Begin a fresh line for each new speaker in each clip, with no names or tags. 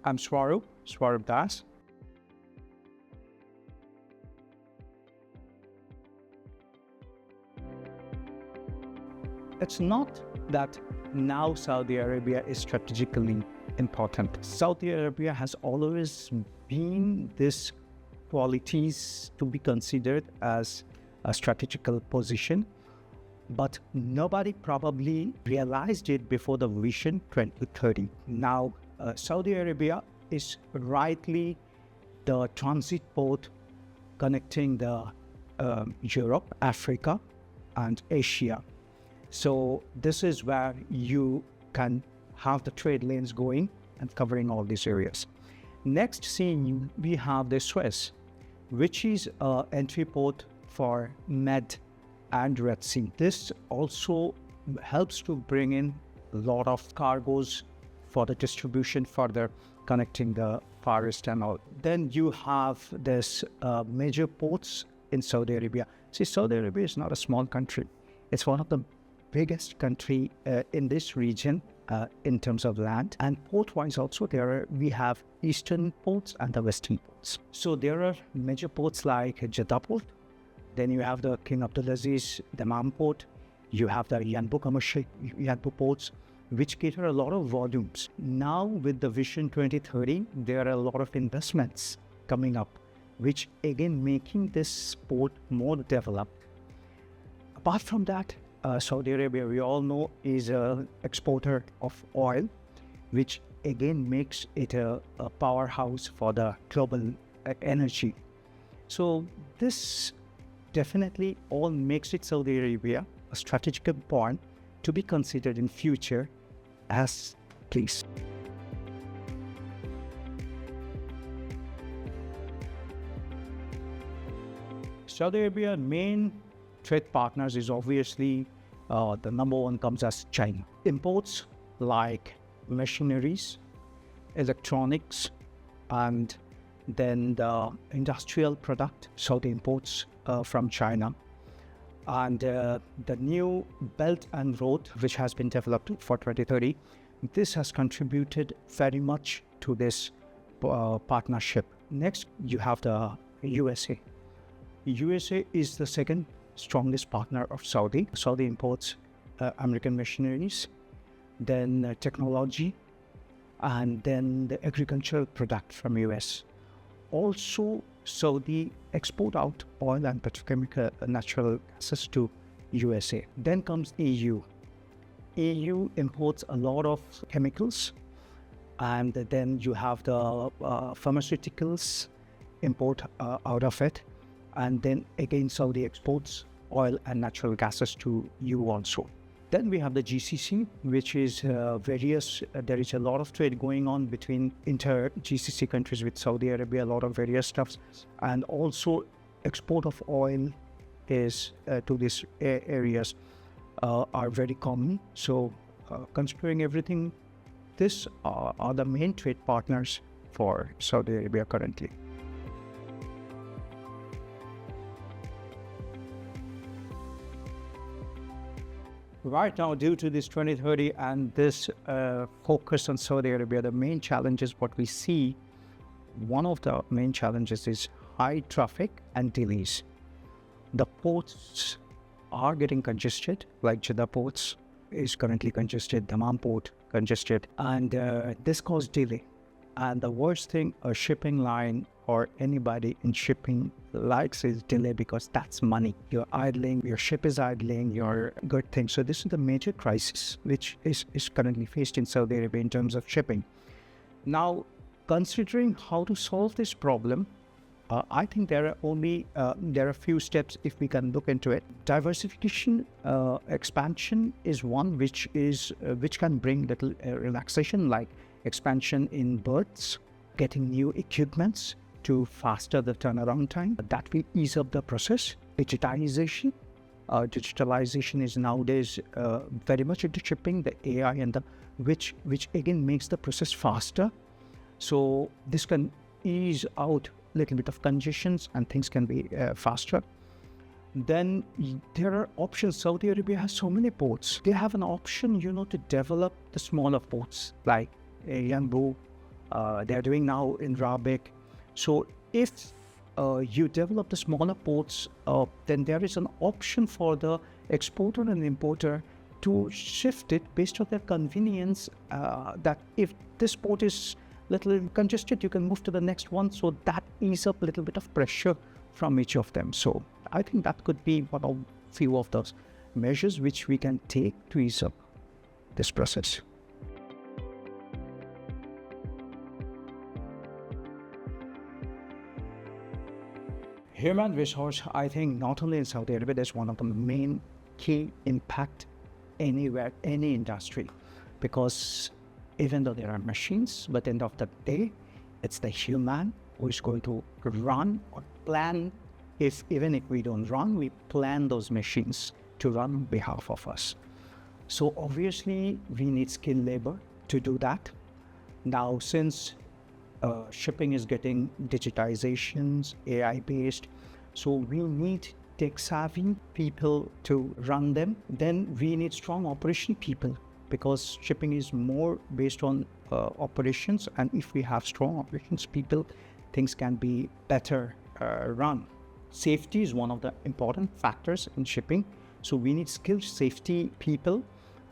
I'm Swarup Das. It's not that now Saudi Arabia is strategically important. Saudi Arabia has always been this qualities to be considered as a strategical position, but nobody probably realized it before the Vision 2030. Now, Saudi Arabia is rightly the transit port connecting the Europe, Africa, and Asia. So this is where you can have the trade lanes going and covering all these areas. Next scene, we have the Suez, which is an entry port for Med and Red Sea. This also helps to bring in a lot of cargoes for the distribution further, connecting the Far East and all. Then you have this major ports in Saudi Arabia. See, Saudi Arabia is not a small country. It's one of the biggest country in this region in terms of land, and port-wise also we have eastern ports and the western ports. So there are major ports like Jeddah port. Then you have the King Abdulaziz Dammam port. You have the Yanbu commercial Yanbu ports, which cater a lot of volumes. Now with the Vision 2030, there are a lot of investments coming up, which again making this port more developed. Apart from that, Saudi Arabia, we all know, is an exporter of oil, which again makes it a powerhouse for the global energy. So this definitely all makes it Saudi Arabia a strategic point to be considered in future as place. Saudi Arabia main trade partners is obviously the number one comes as China. Imports like machineries, electronics, and then the industrial product, Saudi imports from China. And the new Belt and Road, which has been developed for 2030, this has contributed very much to this partnership. Next, you have the USA. USA is the second strongest partner of Saudi. Saudi imports American machineries, then technology, and then the agricultural product from US. Also, Saudi export out oil and petrochemical natural gases to USA. Then comes EU. EU imports a lot of chemicals, and then you have the pharmaceuticals import out of it. And then again, Saudi exports oil and natural gases to EU also. Then we have the GCC, which is there is a lot of trade going on between inter-GCC countries with Saudi Arabia, a lot of various stuffs. And also export of oil is to these areas are very common. So considering everything, these are the main trade partners for Saudi Arabia currently. Right now, due to this 2030 and this focus on Saudi Arabia, the main challenges what we see, one of the main challenges is high traffic and delays. The ports are getting congested, like Jeddah ports is currently congested, Dammam port congested, and this causes delay. And the worst thing, a shipping line or anybody in shipping likes is delay, because that's money. You're idling, your ship is idling, your good thing. So this is the major crisis which is currently faced in Saudi Arabia in terms of shipping. Now, considering how to solve this problem, I think there are a few steps if we can look into it. Diversification, expansion is one which can bring little relaxation, like expansion in berths, getting new equipments to faster the turnaround time. That will ease up the process. Digitalization. Digitalization is nowadays very much into shipping, the AI and which again makes the process faster. So this can ease out a little bit of congestions and things can be faster. Then there are options. Saudi Arabia has so many ports. They have an option, to develop the smaller ports like Yanbu, They're doing now in Rabic. So if you develop the smaller ports, then there is an option for the exporter and importer to shift it based on their convenience, that if this port is little congested, you can move to the next one. So that ease up a little bit of pressure from each of them. So I think that could be one of few of those measures which we can take to ease up this process. Human resource, I think not only in Saudi Arabia, that's one of the main key impact anywhere, any industry, because even though there are machines, but at the end of the day, it's the human who is going to run or plan. Even if we don't run, we plan those machines to run on behalf of us. So obviously we need skilled labor to do that. Now, since shipping is getting digitizations, AI based, so we need tech savvy people to run them. Then we need strong operation people, because shipping is more based on operations, and if we have strong operations people, things can be better run. Safety is one of the important factors in shipping, so we need skilled safety people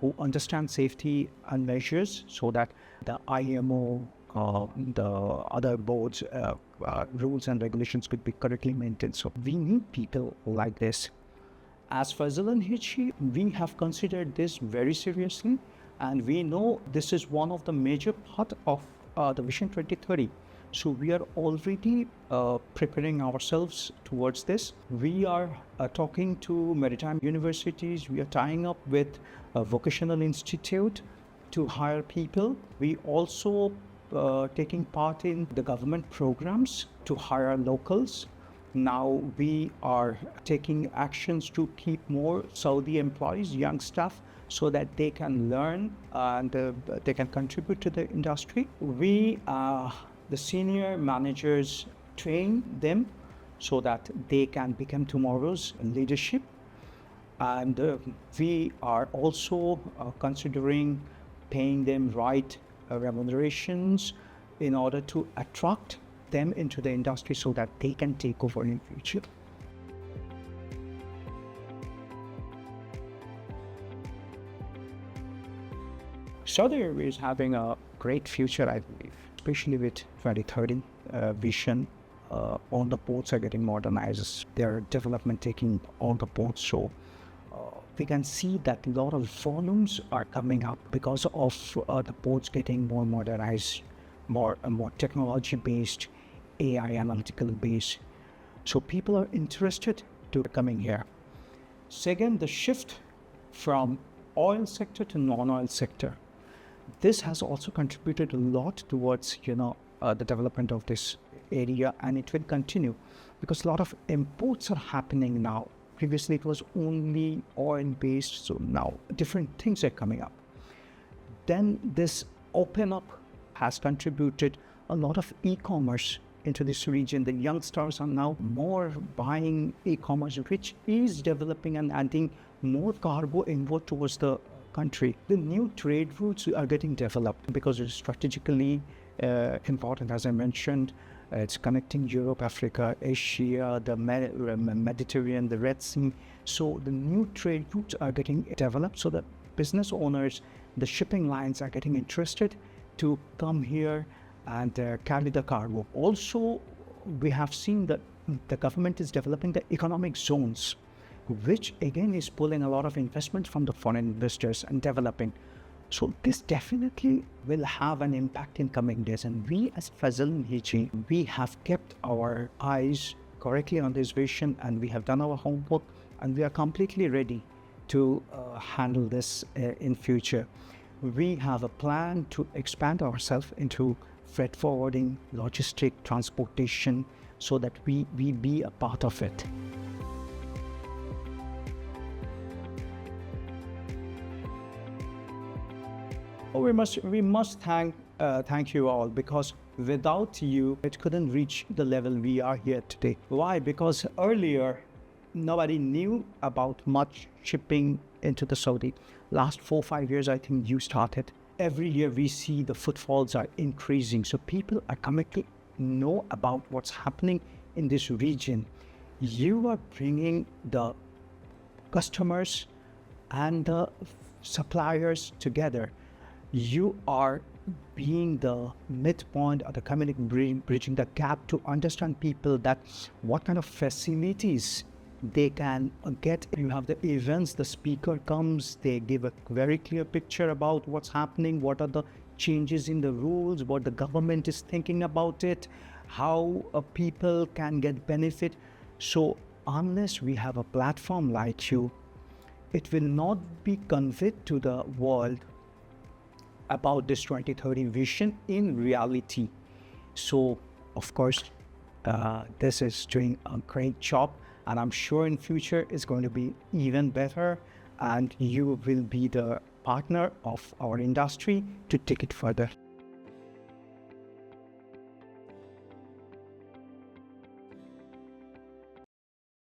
who understand safety and measures, so that the IMO, the other boards, rules and regulations could be correctly maintained. So we need people like this. As Faisal Higgi, we have considered this very seriously, and we know this is one of the major part of the Vision 2030. So we are already preparing ourselves towards this. We are talking to maritime universities. We are tying up with a vocational institute to hire people. We also taking part in the government programs to hire locals. Now we are taking actions to keep more Saudi employees, young staff, so that they can learn and they can contribute to the industry. We, the senior managers, train them so that they can become tomorrow's leadership. And we are also considering paying them right remunerations in order to attract them into the industry so that they can take over in future. Saudi Arabia is having a great future, I believe, especially with 2030 vision. All the ports are getting modernized. Their development taking all the ports. So we can see that a lot of volumes are coming up because of the ports getting more modernized, more technology-based, AI analytical based. So people are interested to coming here. Second, the shift from oil sector to non-oil sector. This has also contributed a lot towards, the development of this area, and it will continue because a lot of imports are happening now. Previously, it was only oil-based, so now different things are coming up. Then this open up has contributed a lot of e-commerce into this region. The youngsters are now more buying e-commerce, which is developing and adding more cargo inward towards the country. The new trade routes are getting developed because it's strategically important, as I mentioned. It's connecting Europe, Africa, Asia, the Mediterranean, the Red Sea. So the new trade routes are getting developed. So the business owners, the shipping lines are getting interested to come here and carry the cargo. Also, we have seen that the government is developing the economic zones, which again is pulling a lot of investment from the foreign investors and developing. So this definitely will have an impact in coming days. And we as Faisal Higgi, we have kept our eyes correctly on this vision, and we have done our homework, and we are completely ready to handle this in future. We have a plan to expand ourselves into freight forwarding, logistic, transportation, so that we be a part of it. We must thank you all, because without you, it couldn't reach the level we are here today. Why? Because earlier, nobody knew about much shipping into the Saudi. Last 4-5 years, I think you started every year we see the footfalls are increasing. So people are coming to know about what's happening in this region. You are bringing the customers and the suppliers together. You are being the midpoint or the community, bridging the gap to understand people that what kind of facilities they can get. You have the events, the speaker comes, they give a very clear picture about what's happening, what are the changes in the rules, what the government is thinking about it, how people can get benefit. So unless we have a platform like you, it will not be conveyed to the world about this 2030 vision in reality. So of course, this is doing a great job, and I'm sure in future it's going to be even better, and you will be the partner of our industry to take it further.